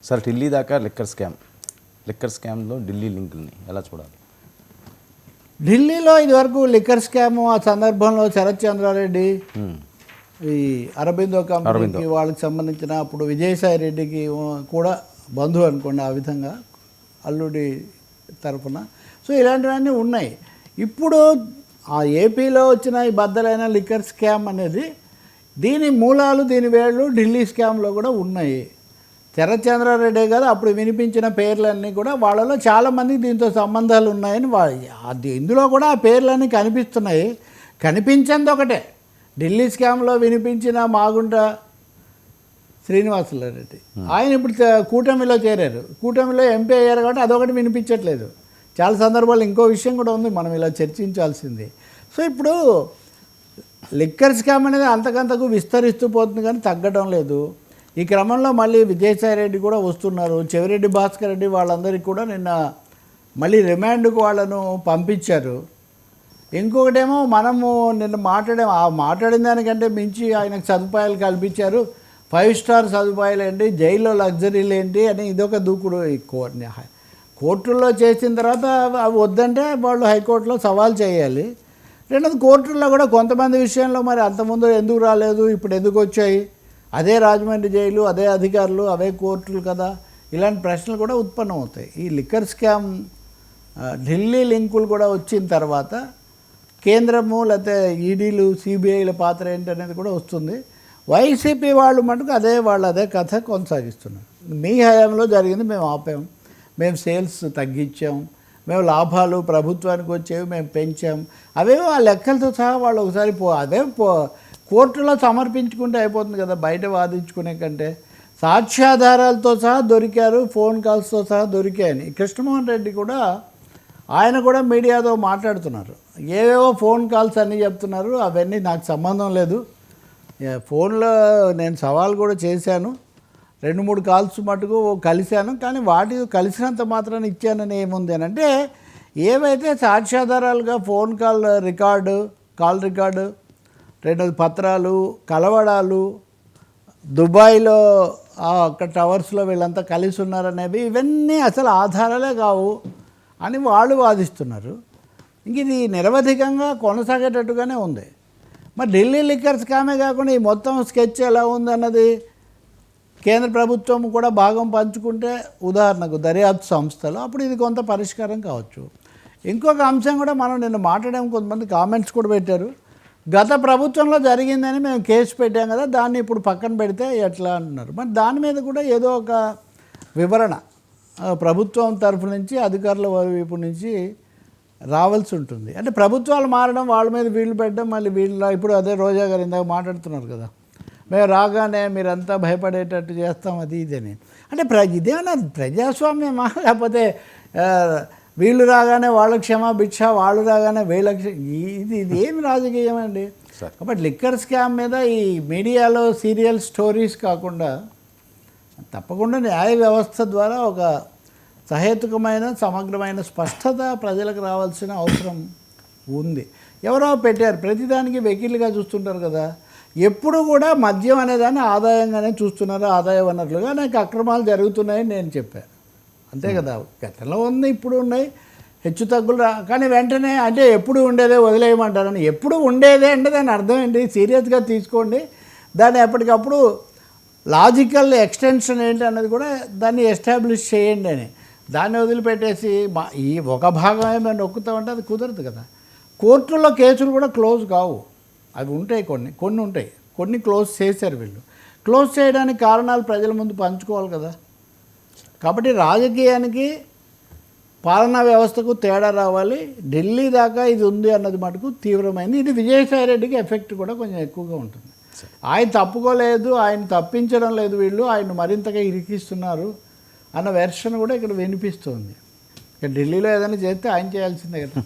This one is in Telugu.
సార్ ఢిల్లీ దాకా లిక్కర్ స్కామ్లో ఢిల్లీ లింకుల్ని ఎలా చూడాలి? ఢిల్లీలో ఇదివరకు లిక్కర్ స్కామ్ ఆ సందర్భంలో శరత్ చంద్రారెడ్డి ఈ అరబిందో కంపెనీకి వాళ్ళకి సంబంధించిన అప్పుడు విజయసాయి రెడ్డికి కూడా బంధువు అనుకోండి, ఆ విధంగా అల్లుడి తరఫున. సో ఇలాంటివన్నీ ఉన్నాయి. ఇప్పుడు ఆ ఏపీలో వచ్చిన ఈ బద్దలైన లిక్కర్ స్కామ్ అనేది దీని మూలాలు దీని వేళ్ళు ఢిల్లీ స్కామ్లో కూడా ఉన్నాయి. శరత్ చంద్రారెడ్డి కాదు, అప్పుడు వినిపించిన పేర్లన్నీ కూడా వాళ్ళలో చాలామందికి దీంతో సంబంధాలు ఉన్నాయని అది ఇందులో కూడా ఆ పేర్లన్నీ కనిపిస్తున్నాయి. కనిపించింది ఒకటే, ఢిల్లీ స్కామ్లో వినిపించిన మాగుంట శ్రీనివాసులరెడ్డి ఆయన ఇప్పుడు కూటమిలో చేరారు. కూటమిలో ఎంపీ అయ్యారు కాబట్టి అదొకటి వినిపించట్లేదు. చాలా సందర్భాలు ఇంకో విషయం కూడా ఉంది మనం ఇలా చర్చించాల్సింది. సో ఇప్పుడు లిక్కర్ స్కామ్ అనేది అంతకంతకు విస్తరిస్తూ పోతుంది కానీ తగ్గడం లేదు. ఈ క్రమంలో మళ్ళీ విజయసాయి రెడ్డి కూడా వస్తున్నారు. చెవిరెడ్డి భాస్కర్ రెడ్డి వాళ్ళందరికీ కూడా నిన్న మళ్ళీ రిమాండ్కు వాళ్ళను పంపించారు. ఇంకొకటేమో మనము నిన్న మాట్లాడిన దానికంటే మించి ఆయనకు సదుపాయాలు కల్పించారు. 5 స్టార్ సదుపాయాలు ఏంటి, జైల్లో లగ్జరీలు ఏంటి అని ఇదొక దూకుడు. కోర్టుల్లో చేసిన తర్వాత అవి వద్దంటే వాళ్ళు హైకోర్టులో సవాల్ చేయాలి. రెండోది కోర్టుల్లో కూడా కొంతమంది విషయంలో మరి అంతకుముందు ఎందుకు రాలేదు, ఇప్పుడు ఎందుకు వచ్చాయి, అదే రాజమండ్రి జైలు, అదే అధికారులు, అవే కోర్టులు కదా, ఇలాంటి ప్రశ్నలు కూడా ఉత్పన్నమవుతాయి. ఈ లిక్కర్ స్కామ్ ఢిల్లీ లింకులు కూడా వచ్చిన తర్వాత కేంద్రము లేకపోతే ఈడీలు సిబిఐల పాత్ర ఏంటనేది కూడా వస్తుంది. వైసీపీ వాళ్ళు మటుకు అదే కథ కొనసాగిస్తున్నారు. మీ హయాంలో జరిగింది మేము ఆపాం, మేము సేల్స్ తగ్గించాం, మేము లాభాలు ప్రభుత్వానికి వచ్చేవి మేము పెంచాం, అవేవో ఆ లెక్కలతో సహా వాళ్ళు ఒకసారి కోర్టులో సమర్పించుకుంటే అయిపోతుంది కదా, బయట వాదించుకునే కంటే. సాక్ష్యాధారాలతో సహా దొరికారు, ఫోన్ కాల్స్తో సహా దొరికాయని కృష్ణమోహన్ రెడ్డి కూడా ఆయన కూడా మీడియాతో మాట్లాడుతున్నారు. ఏవేవో ఫోన్ కాల్స్ అన్నీ చెప్తున్నారు, అవన్నీ నాకు సంబంధం లేదు. ఫోన్లో నేను సవాల్ కూడా చేశాను, 2-3 కాల్స్ మటుకు కలిశాను, కానీ వాటి కలిసినంత మాత్రాన్ని ఇచ్చానని ఏముంది అని అంటే, ఏవైతే సాక్ష్యాధారాలుగా ఫోన్ కాల్ రికార్డు, రెండోది పత్రాలు, కలవడాలు, దుబాయ్లో అక్కడ టవర్స్లో వీళ్ళంతా కలిసి ఉన్నారనేవి ఇవన్నీ అసలు ఆధారాలే కావు అని వాళ్ళు వాదిస్తున్నారు. ఇంక ఇది నిరవధికంగా కొనసాగేటట్టుగానే ఉంది. మరి ఢిల్లీ లిక్కర్ స్కామే కాకుండా ఈ మొత్తం స్కెచ్ ఎలా ఉందన్నది కేంద్ర ప్రభుత్వం కూడా భాగం పంచుకుంటే, ఉదాహరణకు దర్యాప్తు సంస్థలు, అప్పుడు ఇది కొంత పరిష్కారం కావచ్చు. ఇంకొక అంశం కూడా మనం నిన్న మాట్లాడాము, కొంతమంది కామెంట్స్ కూడా పెట్టారు. గత ప్రభుత్వంలో జరిగిందని మేము కేసు పెట్టాం కదా, దాన్ని ఇప్పుడు పక్కన పెడితే ఎట్లా అంటున్నారు. మరి దాని మీద కూడా ఏదో ఒక వివరణ ప్రభుత్వం తరఫు నుంచి, అధికారుల వైపు నుంచి రావాల్సి ఉంటుంది. అంటే ప్రభుత్వాలు మారడం, వాళ్ళ మీద వీళ్ళు పెట్టడం, మళ్ళీ ఇప్పుడు అదే రోజా గారు ఇందాక మాట్లాడుతున్నారు కదా, మేము రాగానే మీరంతా భయపడేటట్టు చేస్తాం అది ఇదని. అంటే ఇదేమన్నా ప్రజాస్వామ్యమా, లేకపోతే వీళ్ళు రాగానే వాళ్ళ క్షమాభిక్ష, వాళ్ళు రాగానే వీళ్ళ ఇది ఏమి రాజకీయం అండి? కాబట్టి లిక్కర్ స్కామ్ మీద ఈ మీడియాలో సీరియల్ స్టోరీస్ కాకుండా తప్పకుండా న్యాయ వ్యవస్థ ద్వారా ఒక సహేతుకమైన సమగ్రమైన స్పష్టత ప్రజలకు రావాల్సిన అవసరం ఉంది. ఎవరో పెట్టారు, ప్రతిదానికి వెకిలిగా చూస్తుంటారు కదా. ఎప్పుడు కూడా మద్యం అనేదాన్ని ఆదాయంగానే చూస్తున్నారు, ఆదాయ వనరులుగా. నాకు అక్రమాలు జరుగుతున్నాయని నేను చెప్పాను, అంతే కదా. గతంలో ఉంది, ఇప్పుడు ఉన్నాయి, హెచ్చు తగ్గులు కానీ వెంటనే అంటే ఎప్పుడు ఉండేదే వదిలేయమంటారని. ఎప్పుడు ఉండేదే అంటే దాని అర్థం ఏంటి, సీరియస్గా తీసుకోండి, దాన్ని ఎప్పటికప్పుడు లాజికల్ ఎక్స్టెన్షన్ ఏంటి అన్నది కూడా దాన్ని ఎస్టాబ్లిష్ చేయండి అని. దాన్ని వదిలిపెట్టేసి ఈ ఒక భాగమే మేము నొక్కుతామంటే అది కుదరదు కదా. కోర్టుల్లో కేసులు కూడా క్లోజ్ కావు, అవి ఉంటాయి, కొన్ని ఉంటాయి, కొన్ని క్లోజ్ చేశారు వీళ్ళు. క్లోజ్ చేయడానికి కారణాలు ప్రజల ముందు పంచుకోవాలి కదా. కాబట్టి రాజకీయానికి పాలనా వ్యవస్థకు తేడా రావాలి. ఢిల్లీ దాకా ఇది ఉంది అన్నది మటుకు తీవ్రమైంది. ఇది విజయసాయి రెడ్డికి ఎఫెక్ట్ కూడా కొంచెం ఎక్కువగా ఉంటుంది. ఆయన తప్పుకోలేదు, ఆయన తప్పించడం లేదు, వీళ్ళు ఆయన మరింతగా ఇరికిస్తున్నారు అన్న వెర్షన్ కూడా ఇక్కడ వినిపిస్తుంది. ఇక ఢిల్లీలో ఏదైనా చేస్తే ఆయన చేయాల్సిందే కదా.